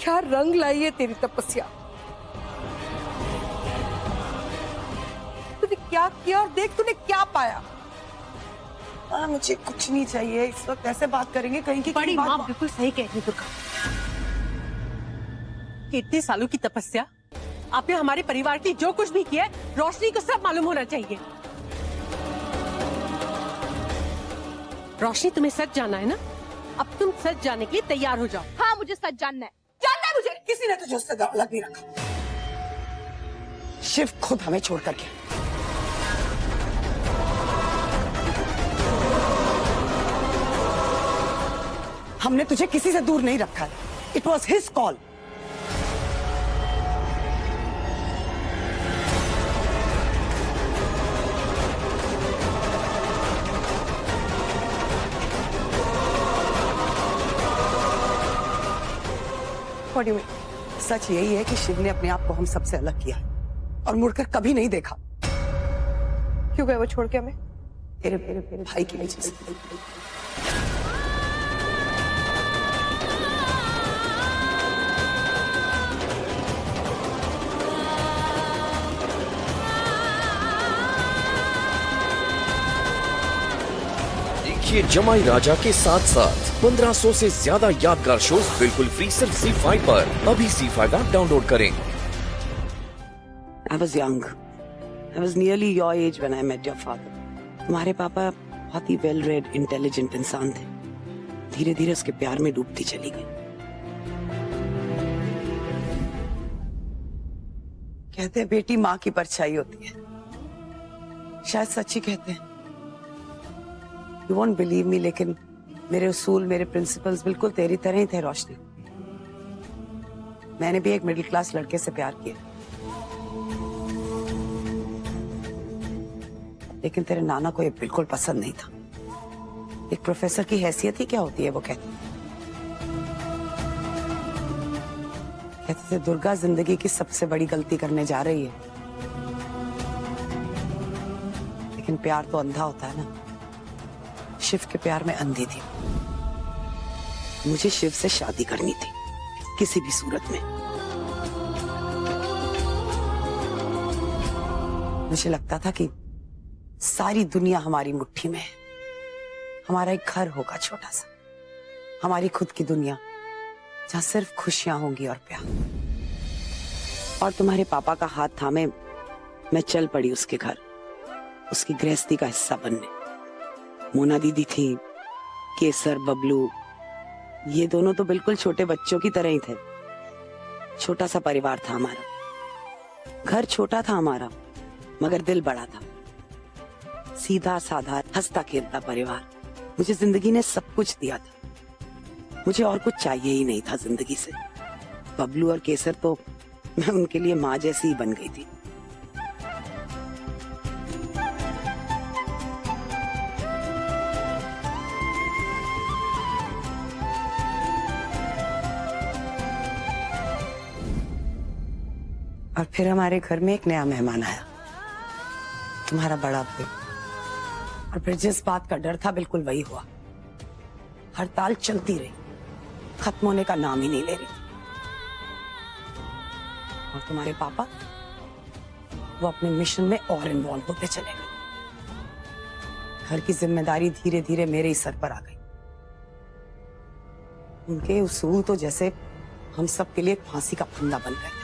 क्या रंग लाई है तेरी तपस्या। तूने क्या किया और देख तूने क्या पाया। मुझे कुछ नहीं चाहिए इस वक्त। ऐसे बात करेंगे कहीं की बड़ी माँ बिल्कुल सही कह रही है दुर्गा। इतने सालों की तपस्या, आपने हमारे परिवार की जो कुछ भी किया है रोशनी को सब मालूम होना चाहिए। रोशनी, तुम्हें सच जानना है ना? अब तुम सच जानने के लिए तैयार हो जाओ। हाँ मुझे सच जानना है, जानना है मुझे। किसी ने तुझे उससे अलग नहीं रखा। शिव खुद हमें छोड़ कर गया। हमने तुझे किसी से दूर नहीं रखा है। It was his call. सच यही है कि शिव ने अपने आप को हम सबसे अलग किया है और मुड़कर कभी नहीं देखा। क्यों गए वो छोड़ के हमें? तेरे भाई की वजह से। देखिए जमाई राजा के साथ साथ 1500 से ज्यादा यादगार शोज बिल्कुल फ्री सिर्फ ZEE5 पर। अभी ZEE5 ऐप डाउनलोड करें। I was young. I was nearly your age when I met your father. तुम्हारे पापा बहुत ही वेल रेड इंटेलिजेंट इंसान थे। धीरे धीरे उसके प्यार में डूबती चली गई। कहते हैं बेटी माँ की परछाई होती है। शायद सच्ची कहते हैं। You won't believe me, लेकिन मेरे उसूल, मेरे प्रिंसिपल्स बिल्कुल तेरी तरह ही थे रोशनी। मैंने भी एक मिडिल क्लास लड़के से प्यार किया, लेकिन तेरे नाना को ये बिल्कुल पसंद नहीं था। एक प्रोफेसर की हैसियत ही क्या होती है वो कहते थे दुर्गा जिंदगी की सबसे बड़ी गलती करने जा रही है। लेकिन प्यार तो अंधा होता है ना। शिव के प्यार में अंधी थी। मुझे शिव से शादी करनी थी किसी भी सूरत में। मुझे लगता था कि सारी दुनिया हमारी मुट्ठी में है। हमारा एक घर होगा छोटा सा, हमारी खुद की दुनिया जहां सिर्फ खुशियां होंगी और प्यार। और तुम्हारे पापा का हाथ थामे मैं चल पड़ी उसके घर, उसकी गृहस्थी का हिस्सा बनने। मोना दीदी थी, केसर, बबलू, ये दोनों तो बिल्कुल छोटे बच्चों की तरह ही थे। छोटा सा परिवार था हमारा। घर छोटा था हमारा, मगर दिल बड़ा था। सीधा साधा हंसता खेलता परिवार। मुझे जिंदगी ने सब कुछ दिया था। मुझे और कुछ चाहिए ही नहीं था जिंदगी से। बबलू और केसर तो मैं उनके लिए माँ जैसी ही बन गई थी। और फिर हमारे घर में एक नया मेहमान आया, तुम्हारा बड़ा भाई। और फिर जिस बात का डर था बिल्कुल वही हुआ। हड़ताल चलती रही, खत्म होने का नाम ही नहीं ले रही। और तुम्हारे पापा वो अपने मिशन में और इन्वॉल्व होते चले गए। घर की जिम्मेदारी धीरे धीरे मेरे ही सर पर आ गई। उनके उसूल तो जैसे हम सब के लिए फांसी का फंदा बन गए।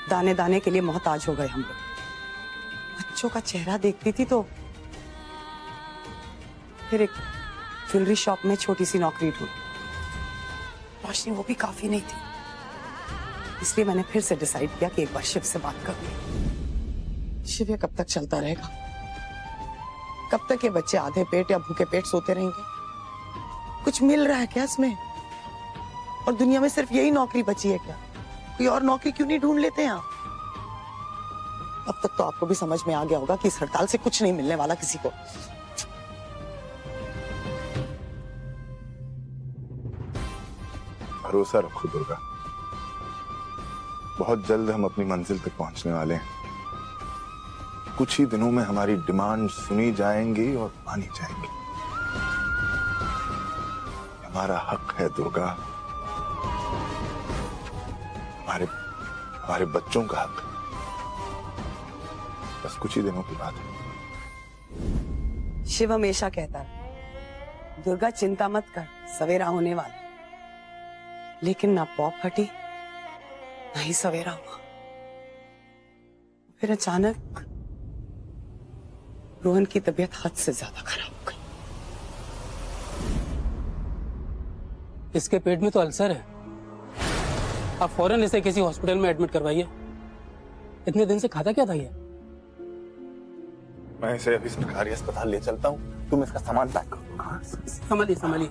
दाने दाने के लिए मोहताज हो गए हम लोग। बच्चों का चेहरा देखती थी तो फिर एक ज्वेलरी शॉप में छोटी सी नौकरी ढूंढी। रोशनी वो भी काफी नहीं थी, इसलिए मैंने फिर से डिसाइड किया कि एक बार शिव से बात करूं। शिव, ये कब तक चलता रहेगा? कब तक ये बच्चे आधे पेट या भूखे पेट सोते रहेंगे? कुछ मिल रहा है क्या इसमें? और दुनिया में सिर्फ यही नौकरी बची है क्या? कोई और नौकरी क्यों नहीं ढूंढ लेते हैं आप? अब तक तो आपको भी समझ में आ गया होगा कि इस हड़ताल से कुछ नहीं मिलने वाला किसी को। भरोसा रखो दुर्गा, बहुत जल्द हम अपनी मंजिल तक पहुंचने वाले हैं। कुछ ही दिनों में हमारी डिमांड सुनी जाएंगी और मानी जाएंगी। हमारा हक है दुर्गा, हमारे बच्चों का हक। बस कुछ ही दिनों की बात है। शिव हमेशा कहता है, दुर्गा चिंता मत कर, सवेरा होने वाला। लेकिन ना पॉप हटी, ना ही सवेरा हुआ। फिर अचानक रोहन की तबीयत हद से ज्यादा खराब हो गई। इसके पेट में तो अल्सर है, आप फौरन इसे किसी हॉस्पिटल में एडमिट करवाइए। इतने दिन से खाता क्या था ये? मैं इसे अभी सरकारी अस्पताल ले चलता हूँ, तुम इसका सामान पैक करो। संभालिए संभालिए।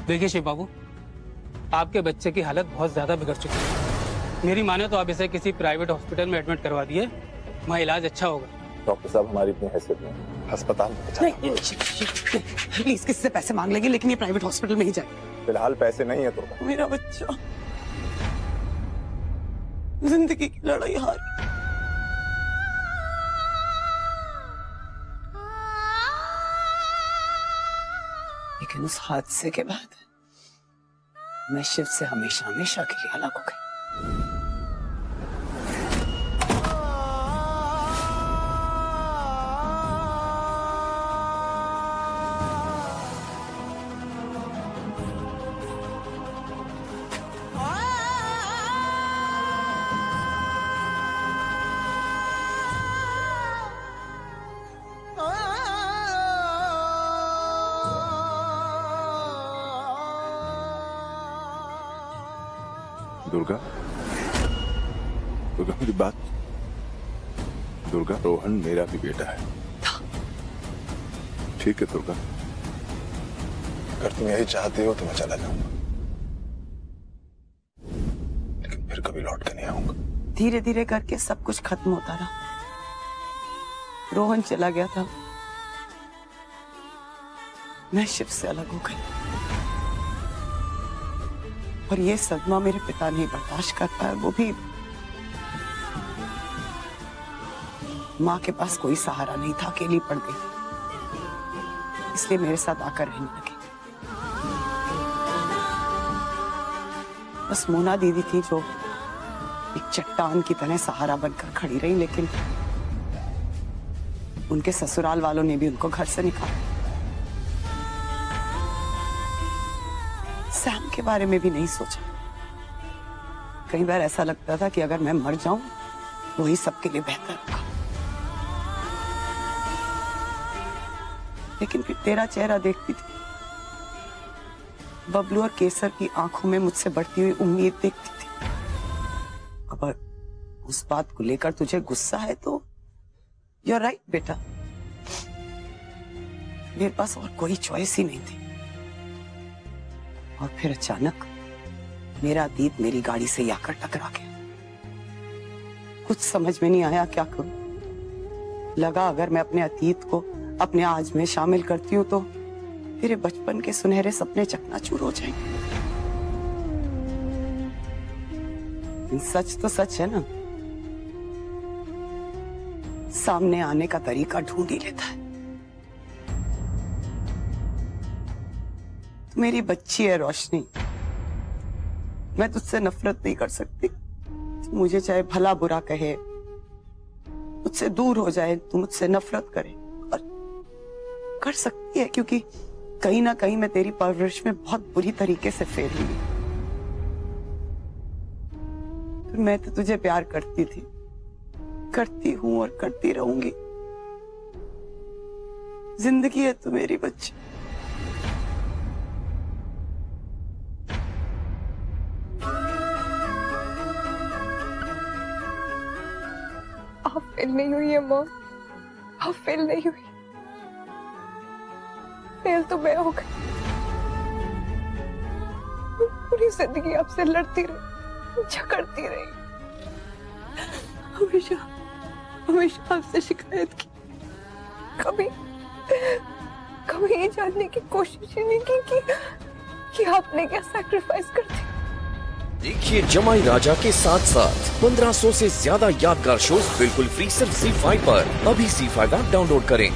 देखिए शिव बाबू, आपके बच्चे की हालत बहुत ज्यादा बिगड़ चुकी है। मेरी माने तो आप इसे किसी प्राइवेट हॉस्पिटल में एडमिट करवा दिए, वहाँ इलाज अच्छा होगा। डॉक्टर साहब, हमारी इतनी हैसियत नहीं, अस्पताल में प्लीज किससे पैसे मांग लेंगे, लेकिन ये प्राइवेट हॉस्पिटल में ही जाए। फिलहाल पैसे नहीं है तो मेरा बच्चा जिंदगी की लड़ाई हार गया। लेकिन उस हादसे के बाद मैं शिव से हमेशा हमेशा के लिए अलग हो गई। दुर्गा, दुर्गा मेरी बात। दुर्गा, रोहन मेरा भी बेटा है। ठीक है दुर्गा, अगर तुम यही चाहते हो तो मैं चला जाऊंगा, लेकिन फिर कभी लौट के नहीं आऊंगा। धीरे धीरे करके सब कुछ खत्म होता रहा। रोहन चला गया था, मैं शिव से अलग हो गई, और ये सदमा मेरे पिता नहीं बर्दाश्त कर पाया। वो भी माँ के पास कोई सहारा नहीं था, अकेली पड़ गई, इसलिए मेरे साथ आकर रहने लगी। बस मोना दीदी थी जो एक चट्टान की तरह सहारा बनकर खड़ी रही, लेकिन उनके ससुराल वालों ने भी उनको घर से निकाला। सैम के बारे में भी नहीं सोचा। कई बार ऐसा लगता था कि अगर मैं मर जाऊं वही सबके लिए बेहतर होगा, लेकिन फिर तेरा चेहरा देखती थी, बबलू और केसर की आंखों में मुझसे बढ़ती हुई उम्मीद देखती थी। अगर उस बात को लेकर तुझे गुस्सा है तो यू आर राइट बेटा, मेरे पास और कोई चॉइस ही नहीं थी। और फिर अचानक मेरा अतीत मेरी गाड़ी से आकर टकरा गया। कुछ समझ में नहीं आया क्या करूं। लगा अगर मैं अपने अतीत को अपने आज में शामिल करती हूं तो मेरे बचपन के सुनहरे सपने चकनाचूर हो जाएंगे। सच तो सच है ना, सामने आने का तरीका ढूंढ ही लेता है। मेरी बच्ची है रोशनी, मैं तुझसे नफरत नहीं कर सकती। तू मुझे चाहे भला बुरा कहे, मुझसे दूर हो जाए, तू मुझसे नफरत करे, और कर सकती है क्योंकि कहीं ना कहीं मैं तेरी परवरिश में बहुत बुरी तरीके से फेल हुई। तो मैं तो तुझे प्यार करती थी, करती हूं और करती रहूंगी। जिंदगी है तू मेरी बच्ची। आप फेल नहीं हुई है माँ, आप फेल नहीं हुई। फेल तो मैं हो गई। पूरी जिंदगी आपसे लड़ती रही, झगड़ती रही, हमेशा हमेशा आपसे शिकायत की। कभी कभी ये जानने की कोशिश ही नहीं की कि आपने क्या सैक्रिफाइस कर दी। देखिए जमाई राजा के साथ साथ 1500 से ज्यादा यादगार शोज बिल्कुल फ्री सिर्फ ZEE5 पर। अभी ZEE5 ऐप डाउनलोड करें।